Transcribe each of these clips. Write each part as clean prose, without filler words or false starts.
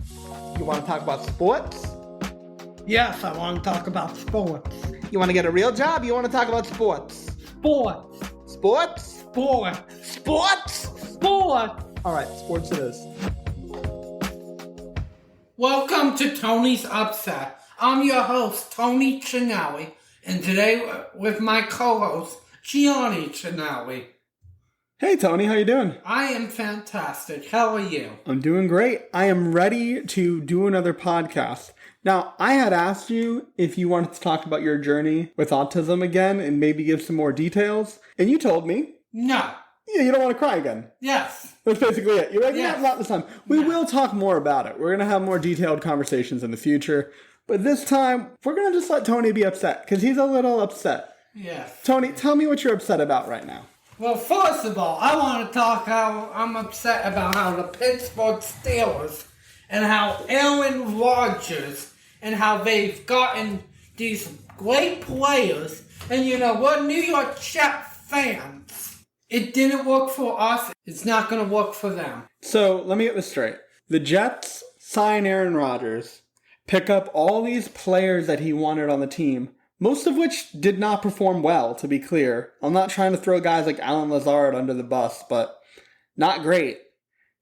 You want to talk about sports? Yes, I want to talk about sports. You want to get a real job? You want to talk about sports? Sports. Sports? Sports. Sports? Sports. All right, sports it is. Welcome to Tony's Upset. I'm your host, Tony Gianni, and today with my co-host, Gianni Gianni. Hey, Tony, how you doing? I am fantastic. How are you? I'm doing great. I am ready to do another podcast. Now, I had asked you if you wanted to talk about your journey with autism again and maybe give some more details, and you told me... No. Yeah, you don't want to cry again. Yes. That's basically it. You're like, yes. Not this time. We will talk more about it. We're going to have more detailed conversations in the future. But this time, we're going to just let Tony be upset, because he's a little upset. Yes. Tony, tell me what you're upset about right now. Well, first of all, I want to talk how I'm upset about how the Pittsburgh Steelers and how Aaron Rodgers and how they've gotten these great players. And you know, we're New York Jets fans. It didn't work for us. It's not going to work for them. So, let me get this straight. The Jets sign Aaron Rodgers, pick up all these players that he wanted on the team, most of which did not perform well, to be clear. I'm not trying to throw guys like Alan Lazard under the bus, but not great.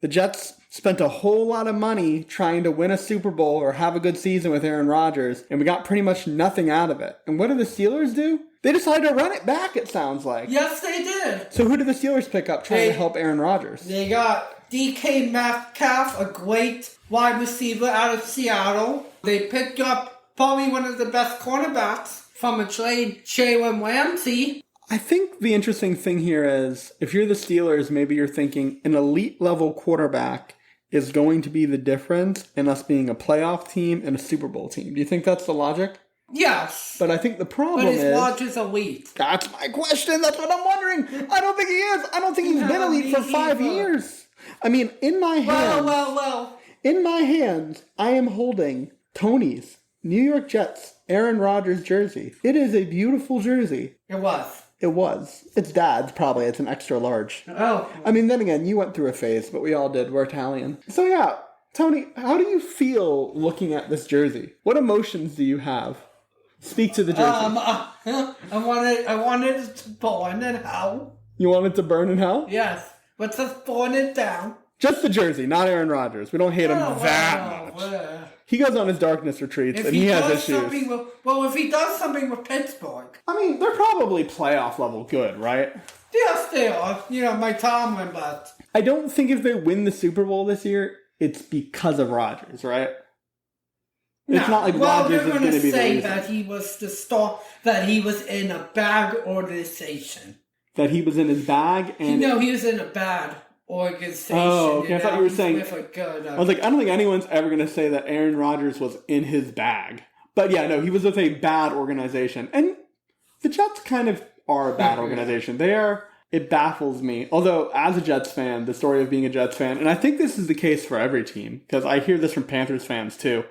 The Jets spent a whole lot of money trying to win a Super Bowl or have a good season with Aaron Rodgers, and we got pretty much nothing out of it. And what did the Steelers do? They decided to run it back, it sounds like. Yes, they did. So who did the Steelers pick up trying to help Aaron Rodgers? They got DK Metcalf, a great wide receiver out of Seattle. They picked up probably one of the best cornerbacks from a trade, Jalen Ramsey. I think the interesting thing here is, if you're the Steelers, maybe you're thinking an elite level quarterback is going to be the difference in us being a playoff team and a Super Bowl team. Do you think that's the logic? Yes. But I think the problem but is... But Rodgers elite. That's my question. That's what I'm wondering. I don't think he is. I don't think he's been elite for 5 years. I mean, in my hands... Well. In my hands, I am holding Tony's New York Jets Aaron Rodgers jersey. It is a beautiful jersey. It was. It was. It's dad's, probably. It's an extra large. Oh. I mean, then again, you went through a phase, but we all did. We're Italian. So yeah, Tony, how do you feel looking at this jersey? What emotions do you have? Speak to the jersey. I wanted it to burn in hell. You want it to burn in hell? Yes. Let's just burn it down. Just the jersey, not Aaron Rodgers. We don't hate him that much. He goes on his darkness retreats, and he has issues. If he does something with Pittsburgh... I mean, they're probably playoff level good, right? Yes, they are. You know, my Tomlin, but... I don't think if they win the Super Bowl this year, it's because of Rodgers, right? It's not like Rodgers is going to be the reason. Say that he was the star, that he was in a bad organization. That he was in his bag? And he was in a bad organization. Oh, okay. I thought you were saying... I was like, I don't think anyone's ever going to say that Aaron Rodgers was in his bag. But yeah, no, he was with a bad organization. And the Jets kind of are a bad organization. They are... It baffles me. Although, as a Jets fan, the story of being a Jets fan, and I think this is the case for every team, because I hear this from Panthers fans too.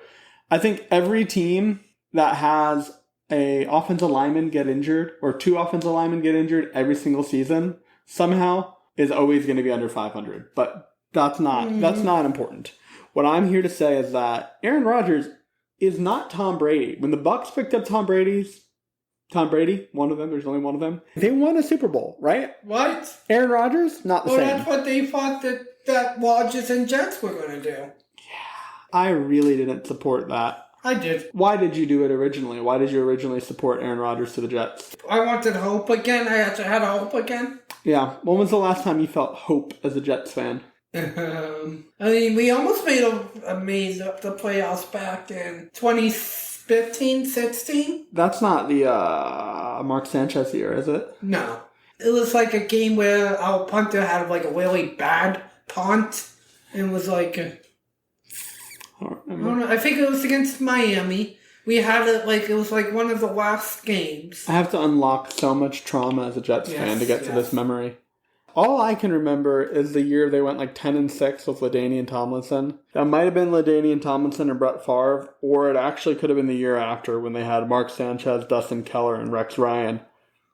I think every team that has a offensive lineman get injured, or 2 offensive linemen get injured every single season, somehow is always going to be under 500. But that's not important. What I'm here to say is that Aaron Rodgers is not Tom Brady. When the Bucs picked up Tom Brady, one of them, there's only one of them, they won a Super Bowl, right? What? Aaron Rodgers, not the same. Well, that's what they thought that Rodgers and Jets were going to do. Yeah, I really didn't support that. I did. Why did you do it originally? Why did you originally support Aaron Rodgers to the Jets? I wanted hope again. I had hope again. Yeah. When was the last time you felt hope as a Jets fan? I mean, we almost made the playoffs back in 2015, 16. That's not the Mark Sanchez year, is it? No. It was like a game where our punter had like a really bad punt. And was like... I think it was against Miami. We had it it was like one of the last games. I have to unlock so much trauma as a Jets fan to get to this memory. All I can remember is the year they went 10-6 with LaDainian Tomlinson. That might have been LaDainian Tomlinson and Brett Favre, or it actually could have been the year after when they had Mark Sanchez, Dustin Keller, and Rex Ryan.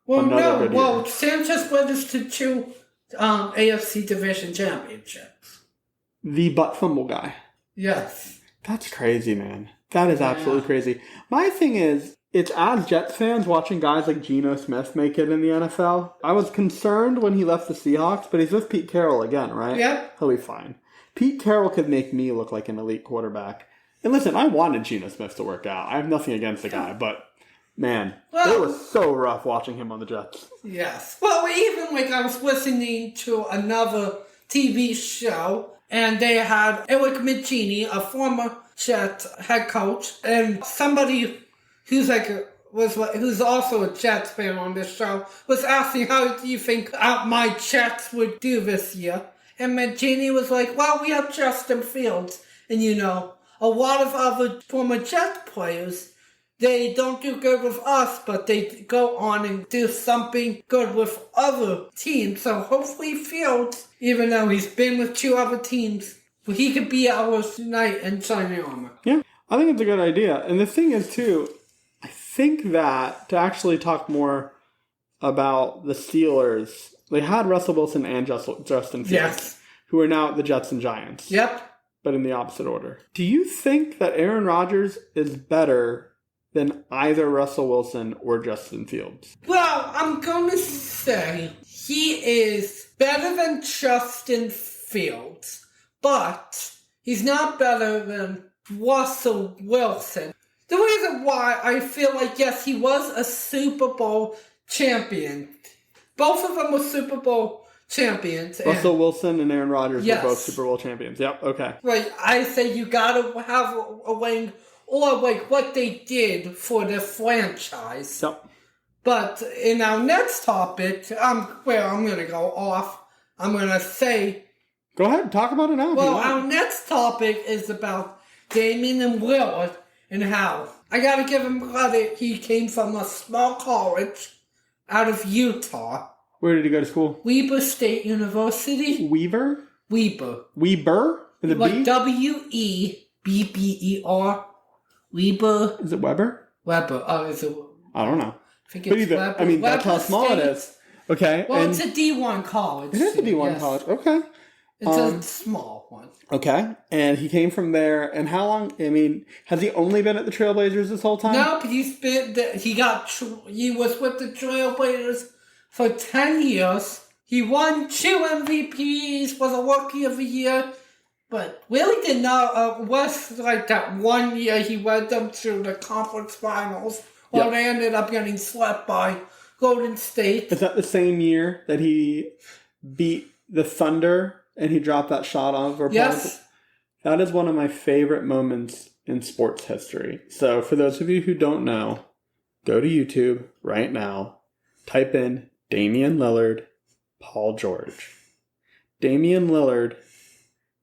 Sanchez led us to 2 AFC Division Championships. The butt fumble guy. Yes. That's crazy, man. That is absolutely crazy. My thing is, it's as Jets fans watching guys like Geno Smith make it in the NFL. I was concerned when he left the Seahawks, but he's with Pete Carroll again, right? Yep. He'll be fine. Pete Carroll could make me look like an elite quarterback. And listen, I wanted Geno Smith to work out. I have nothing against the guy, but man, it was so rough watching him on the Jets. Yes. Well, even like I was listening to another TV show, and they had Eric Mancini, a former Jets head coach, and somebody who's who's also a Jets fan on this show was asking, how do you think my Jets would do this year? And Mancini was like, well, we have Justin Fields, and a lot of other former Jets players, they don't do good with us, but they go on and do something good with other teams. So hopefully Fields, even though he's been with 2 other teams, he could be our knight in shining armor. Yeah, I think it's a good idea. And the thing is, too, I think that to actually talk more about the Steelers, they had Russell Wilson and Justin Fields, who are now the Jets and Giants. Yep. But in the opposite order. Do you think that Aaron Rodgers is better than either Russell Wilson or Justin Fields? Well, I'm going to say he is better than Justin Fields, but he's not better than Russell Wilson. The reason why I feel like, yes, he was a Super Bowl champion. Both of them were Super Bowl champions. Russell Wilson and Aaron Rodgers were both Super Bowl champions. Yep, okay. Right, I say you gotta have a wing, or like what they did for the franchise. Yep. But in our next topic, I'm gonna go off. I'm gonna say... Go ahead, talk about it now. Well, our next topic is about Damian Lillard and how, I gotta give him credit, he came from a small college out of Utah. Where did he go to school? Weber State University. Weber? Weber. Weber? With a B? W-E-B-B-E-R. Weber. Is it Weber? Weber. Oh, is it? I don't know. I think it's Weber. I mean, Weber that's how small State. it is. Okay. Well, it's a D1 college. It is a D1 yes. college. Okay. It's a small one. Okay. And he came from there. And how long? I mean, has he only been at the Trailblazers this whole time? No, but he was with the Trailblazers for 10 years. He won 2 MVPs, was a Rookie of the Year, but really did not, was like that one year he led them to the conference finals, while they ended up getting swept by Golden State. Is that the same year that he beat the Thunder and he dropped that shot on for Yes. That is one of my favorite moments in sports history. So for those of you who don't know, go to YouTube right now, type in Damian Lillard, Paul George. Damian Lillard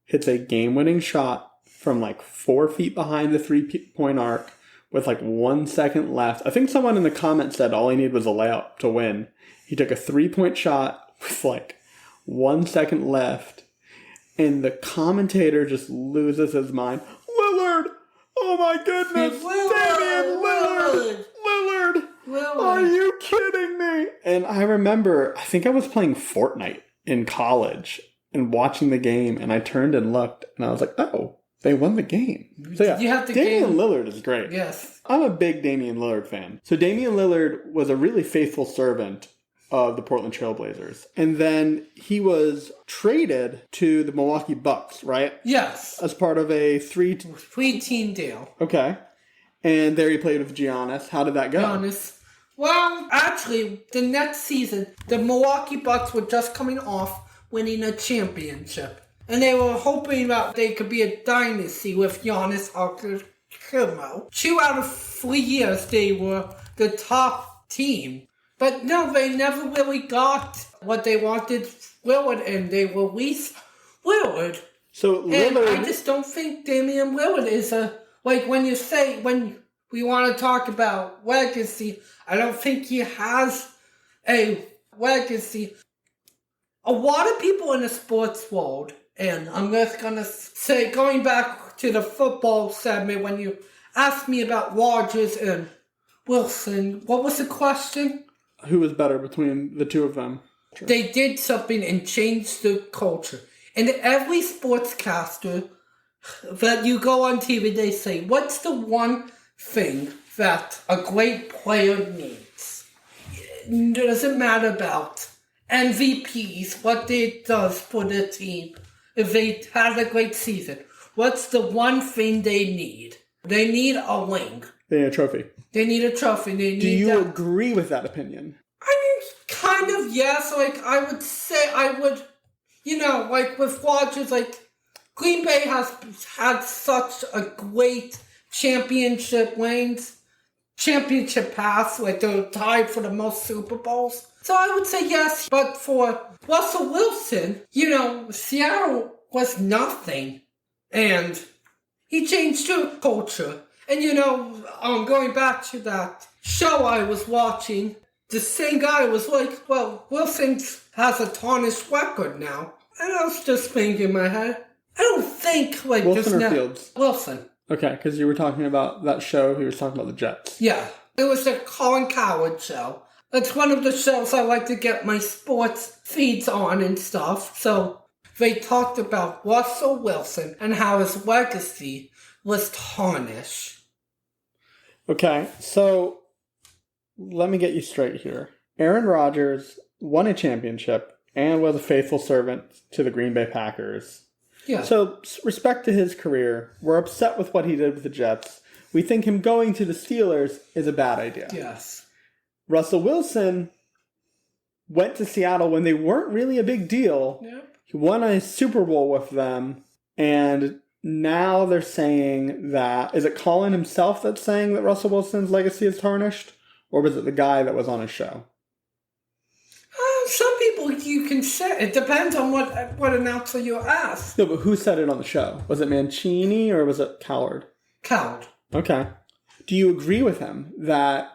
hits a game-winning shot from like 4 feet behind the 3-point arc with like 1 second left. I think someone in the comments said all he needed was a layup to win. He took a 3-point shot with like 1 second left, and the commentator just loses his mind. Lillard! Oh my goodness! Damian Lillard! Are you kidding me? And I remember, I think I was playing Fortnite in college and watching the game, and I turned and looked, and I was like, oh, they won the game. So yeah, Damian Lillard is great. Yes. I'm a big Damian Lillard fan. So Damian Lillard was a really faithful servant of the Portland Trailblazers. And then he was traded to the Milwaukee Bucks, right? Yes. As part of a 3-team deal. Okay. And there he played with Giannis. How did that go? Giannis. Well, actually, the next season, the Milwaukee Bucks were just coming off winning a championship. And they were hoping that they could be a dynasty with Giannis Antetokounmpo. 2 out of 3 years, they were the top team. But no, they never really got what they wanted Lillard, and they released Lillard. So Lillard... And I just don't think Damian Lillard is when we want to talk about legacy, I don't think he has a legacy. A lot of people in the sports world, and I'm just going to say, going back to the football segment, when you asked me about Rodgers and Wilson, what was the question? Who was better between the two of them? Sure. They did something and changed the culture. And every sportscaster that you go on TV, they say, what's the one thing that a great player needs? It doesn't matter about MVPs, what it does for the team. If they had a great season, what's the one thing they need? They need a ring. They need a trophy. They need a trophy. Do you agree with that opinion? I mean, kind of, yes. Like, I would say like with Rodgers, like, Green Bay has had such a great championship pass, like they're tied for the most Super Bowls. So I would say yes, but for Russell Wilson, Seattle was nothing, and he changed the culture. And going back to that show I was watching, the same guy was like, well, Wilson has a tarnished record now. And I was just thinking in my head, I don't think like Wilson or Fields? Wilson. Okay, because you were talking about that show. He was talking about the Jets. Yeah, it was the Colin Coward show. It's one of the shows I like to get my sports feeds on and stuff. So they talked about Russell Wilson and how his legacy was tarnished. Okay, so let me get you straight here. Aaron Rodgers won a championship and was a faithful servant to the Green Bay Packers. Yeah. So, respect to his career. We're upset with what he did with the Jets. We think him going to the Steelers is a bad idea. Yes. Russell Wilson went to Seattle when they weren't really a big deal. Yep. He won a Super Bowl with them, and now they're saying that... Is it Colin himself that's saying that Russell Wilson's legacy is tarnished? Or was it the guy that was on his show? Some people you can say. It depends on what announcer you ask. No, but who said it on the show? Was it Mancini or was it Coward? Coward. Okay. Do you agree with him that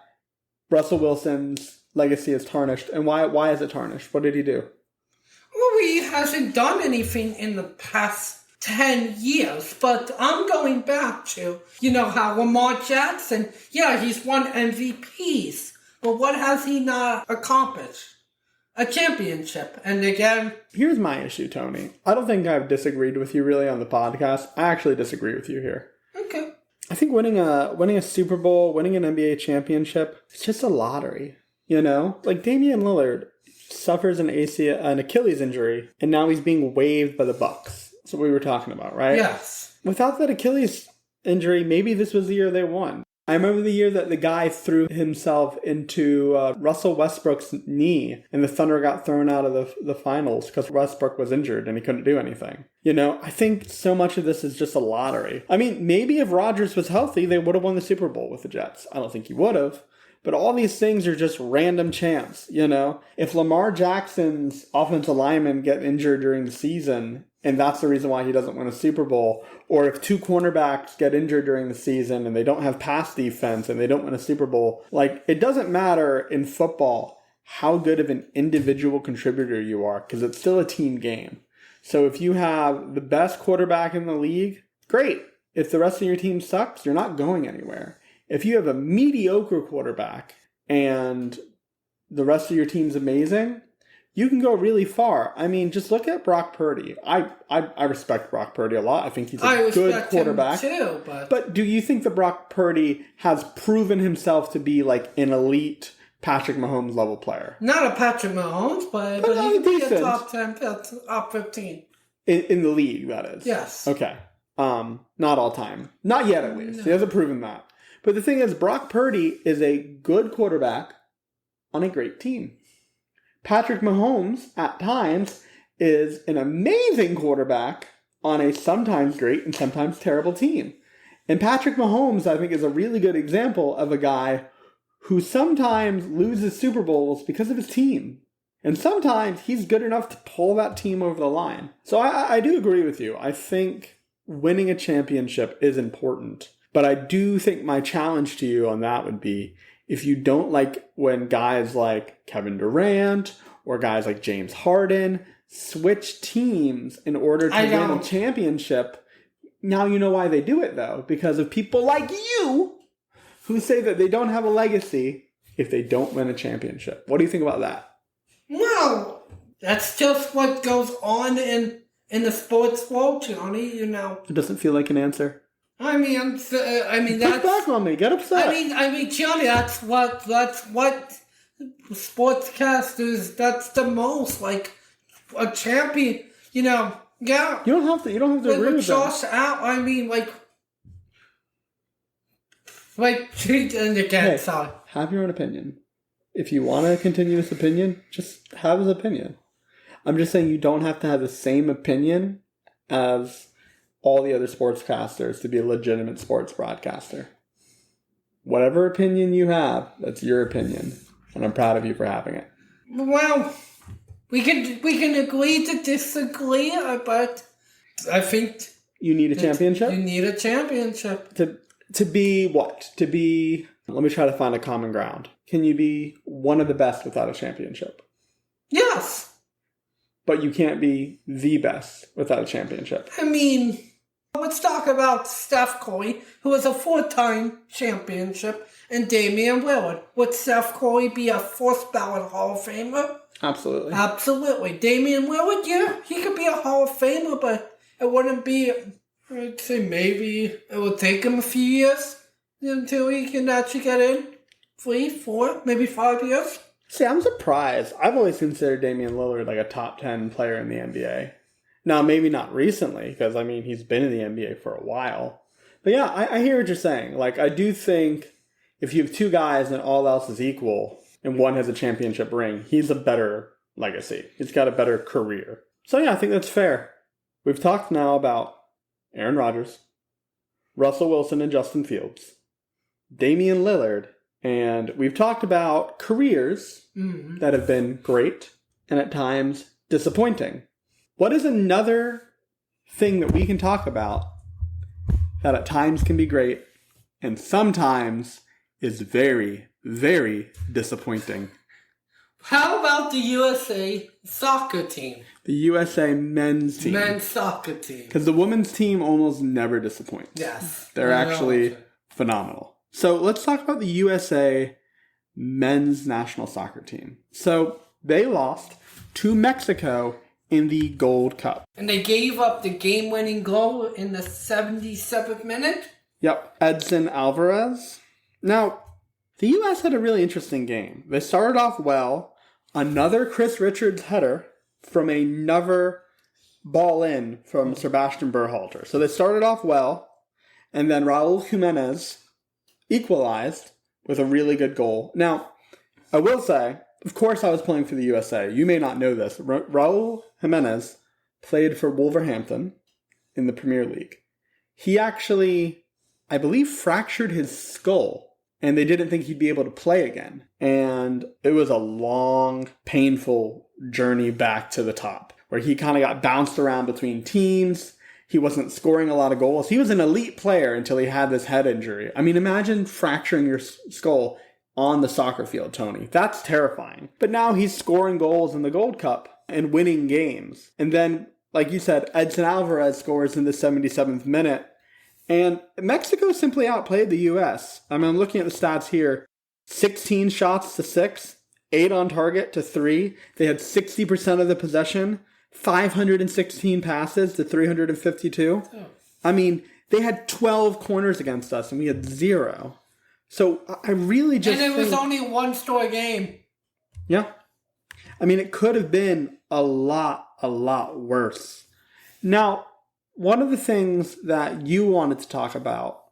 Russell Wilson's legacy is tarnished? And why is it tarnished? What did he do? Well, he hasn't done anything in the past 10 years. But I'm going back to, how Lamar Jackson, he's won MVPs. But what has he not accomplished? A championship. And again... Here's my issue, Tony. I don't think I've disagreed with you really on the podcast. I actually disagree with you here. Okay. I think winning a Super Bowl, winning an NBA championship, it's just a lottery. Like Damian Lillard suffers an Achilles injury, and now he's being waived by the Bucks. That's what we were talking about, right? Yes. Without that Achilles injury, maybe this was the year they won. I remember the year that the guy threw himself into Russell Westbrook's knee, and the Thunder got thrown out of the finals because Westbrook was injured and he couldn't do anything. I think so much of this is just a lottery. I mean, maybe if Rodgers was healthy, they would have won the Super Bowl with the Jets. I don't think he would have. But all these things are just random chance, If Lamar Jackson's offensive linemen get injured during the season, and that's the reason why he doesn't win a Super Bowl, or if two cornerbacks get injured during the season and they don't have pass defense and they don't win a Super Bowl, it doesn't matter in football how good of an individual contributor you are, because it's still a team game. So if you have the best quarterback in the league, great. If the rest of your team sucks, you're not going anywhere. If you have a mediocre quarterback and the rest of your team's amazing, you can go really far. I mean, just look at Brock Purdy. I respect Brock Purdy a lot. I think he's a good quarterback. Him too, but do you think that Brock Purdy has proven himself to be like an elite Patrick Mahomes level player? Not a Patrick Mahomes, but he could be a top 10, top 15. In the league, that is. Yes. Okay. Not all time. Not yet, at least. No. He hasn't proven that. But the thing is, Brock Purdy is a good quarterback on a great team. Patrick Mahomes, at times, is an amazing quarterback on a sometimes great and sometimes terrible team. And Patrick Mahomes, I think, is a really good example of a guy who sometimes loses Super Bowls because of his team. And sometimes he's good enough to pull that team over the line. So I do agree with you. I think winning a championship is important. But I do think my challenge to you on that would be, if you don't like when guys like Kevin Durant or guys like James Harden switch teams in order to win a championship, now you know why they do it, though. Because of people like you who say that they don't have a legacy if they don't win a championship. What do you think about that? Well, that's just what goes on in in the sports world, Gianni, you know. It doesn't feel like an answer. I mean, Push back on me. Get upset. I mean, Gianni, that's what sportscasters. That's the most like a champion. You know, yeah. You don't have to agree with Josh that. out. I mean, treat and again. Sorry. Have your own opinion. If you want to continue this opinion, just have his opinion. I'm just saying you don't have to have the same opinion as all the other sportscasters to be a legitimate sports broadcaster. Whatever opinion you have, that's your opinion. And I'm proud of you for having it. Well, we can agree to disagree, but I think... You need a championship? You need a championship. To be what? To be... Let me try to find a common ground. Can you be one of the best without a championship? Yes. But you can't be the best without a championship. I mean, let's talk about Steph Curry, who is a 4-time championship, and Damian Lillard. Would Steph Curry be a first ballot Hall of Famer? Absolutely. Absolutely. Damian Lillard, yeah, he could be a Hall of Famer, but it wouldn't be, I'd say maybe it would take him a few years until he can actually get in. 3, 4, maybe 5 years. See, I'm surprised. I've always considered Damian Lillard like a top 10 player in the NBA. Now, maybe not recently, because, I mean, he's been in the NBA for a while. But yeah, I hear what you're saying. Like, I do think if you have two guys and all else is equal, and one has a championship ring, he's a better legacy. He's got a better career. So yeah, I think that's fair. We've talked now about Aaron Rodgers, Russell Wilson and Justin Fields, Damian Lillard, and we've talked about careers that have been great and at times disappointing. What is another thing that we can talk about that at times can be great and sometimes is very, very disappointing? How about the USA soccer team? The USA men's team. Men's soccer team. Because the women's team almost never disappoints. Yes. They're actually phenomenal. So let's talk about the USA men's national soccer team. So they lost to Mexico in the Gold Cup. And they gave up the game-winning goal in the 77th minute? Yep, Edson Alvarez. Now, the U.S. had a really interesting game. They started off well. Another Chris Richards header from another ball in from Sebastian Berhalter. So they started off well, and then Raul Jimenez equalized with a really good goal. Now, I will say, of course I was playing for the USA. You may not know this. Raul Jimenez played for Wolverhampton in the Premier League. He actually, I believe, fractured his skull, and they didn't think he'd be able to play again. And it was a long, painful journey back to the top, where he kind of got bounced around between teams. He wasn't scoring a lot of goals. He was an elite player until he had this head injury. I mean, imagine fracturing your skull on the soccer field, Tony. That's terrifying. But now he's scoring goals in the Gold Cup and winning games. And then, like you said, Edson Alvarez scores in the 77th minute. And Mexico simply outplayed the U.S. I mean, I'm looking at the stats here. 16 shots to 6, 8 on target to 3. They had 60% of the possession, 516 passes to 352. Oh. I mean, they had 12 corners against us and we had 0. So I really just And it was only a one-score game. Yeah. I mean, it could have been a lot worse. Now, one of the things that you wanted to talk about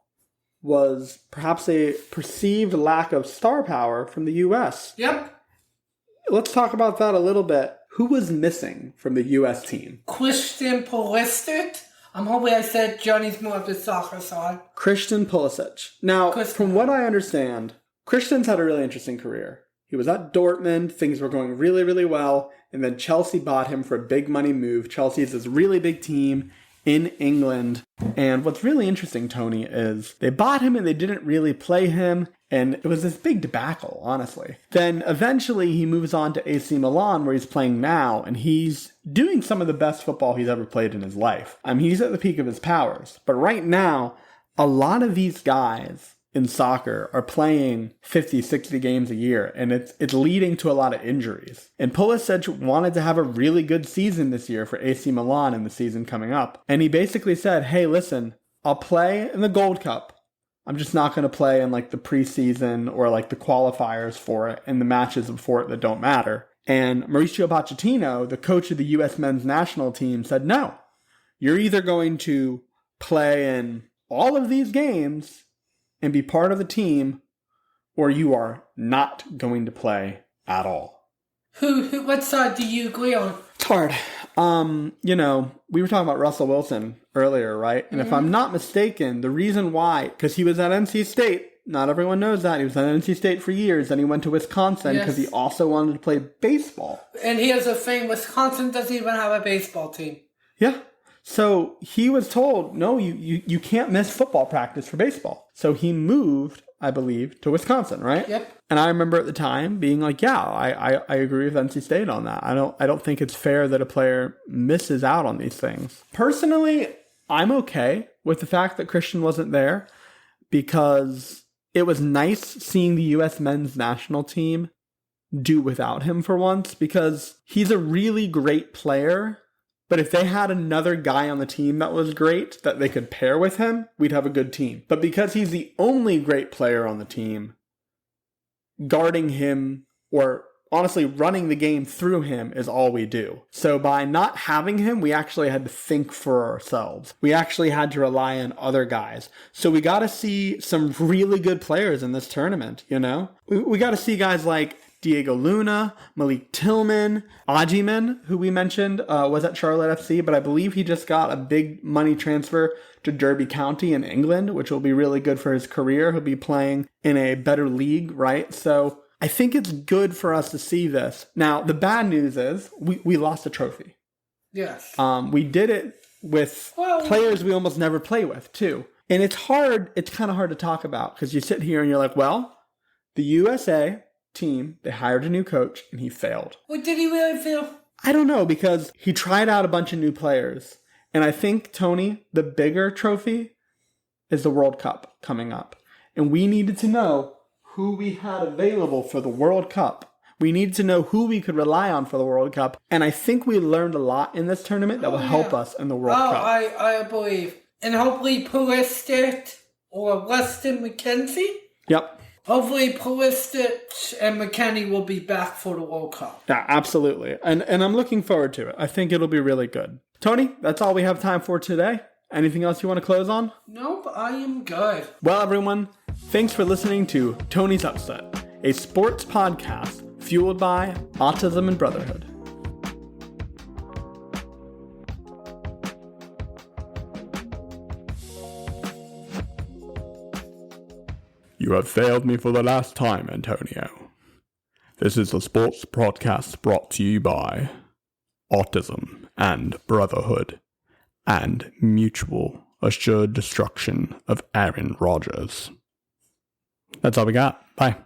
was perhaps a perceived lack of star power from the U.S. Yep. Let's talk about that a little bit. Who was missing from the U.S. team? Christian Pulisic. I'm hoping I said Johnny's more of the soccer side. Christian Pulisic. Now, from what I understand, Christian's had a really interesting career. He was at Dortmund. Things were going really, really well. And then Chelsea bought him for a big money move. Chelsea is this really big team in England. And what's really interesting, Tony, is they bought him and they didn't really play him. And it was this big debacle, honestly. Then eventually he moves on to AC Milan, where he's playing now, and he's doing some of the best football he's ever played in his life. I mean, he's at the peak of his powers. But right now, a lot of these guys, in soccer are playing 50, 60 games a year, and it's leading to a lot of injuries. And Pulisic wanted to have a really good season this year for AC Milan in the season coming up. And he basically said, hey, listen, I'll play in the Gold Cup. I'm just not going to play in like the preseason or like the qualifiers for it and the matches before it that don't matter. And Mauricio Pochettino, the coach of the U.S. men's national team, said, no, you're either going to play in all of these games and be part of the team, or you are not going to play at all. What side do you agree on? It's hard. We were talking about Russel Wilson earlier, right? And if I'm not mistaken, the reason why, because he was at NC State, not everyone knows that. He was at NC State for years, and he went to Wisconsin because he also wanted to play baseball. And here's the thing, Wisconsin doesn't even have a baseball team. Yeah. So he was told, no, you can't miss football practice for baseball. So he moved, I believe, to Wisconsin, right? Yep. And I remember at the time being like, yeah, I agree with NC State on that. I don't think it's fair that a player misses out on these things. Personally, I'm okay with the fact that Christian wasn't there because it was nice seeing the U.S. men's national team do without him for once, because he's a really great player. But if they had another guy on the team that was great, that they could pair with him, we'd have a good team. But because he's the only great player on the team, guarding him, or honestly running the game through him, is all we do. So by not having him, we actually had to think for ourselves. We actually had to rely on other guys. So we got to see some really good players in this tournament, you know? We got to see guys like Diego Luna, Malik Tillman, Ajiman, who we mentioned was at Charlotte FC, but I believe he just got a big money transfer to Derby County in England, which will be really good for his career. He'll be playing in a better league, right? So I think it's good for us to see this. Now, the bad news is we lost a trophy. Yes. We did it with players we almost never play with, too. And it's kind of hard to talk about, because you sit here and you're like, well, the USA team, they hired a new coach and he failed. What did he really fail? I don't know, because he tried out a bunch of new players. And I think, Tony, the bigger trophy is the World Cup coming up. And we needed to know who we had available for the World Cup. We needed to know who we could rely on for the World Cup. And I think we learned a lot in this tournament that will help us in the World Cup. I believe. And hopefully Pulisic or Weston McKenzie? Yep. Hopefully Pulisic and McKennie will be back for the World Cup. Yeah, absolutely. And I'm looking forward to it. I think it'll be really good. Tony, that's all we have time for today. Anything else you want to close on? Nope, I am good. Well, everyone, thanks for listening to Tony's Upset, a sports podcast fueled by autism and brotherhood. You have failed me for the last time, Antonio. This is a sports podcast brought to you by autism and brotherhood and mutual assured destruction of Aaron Rodgers. That's all we got. Bye.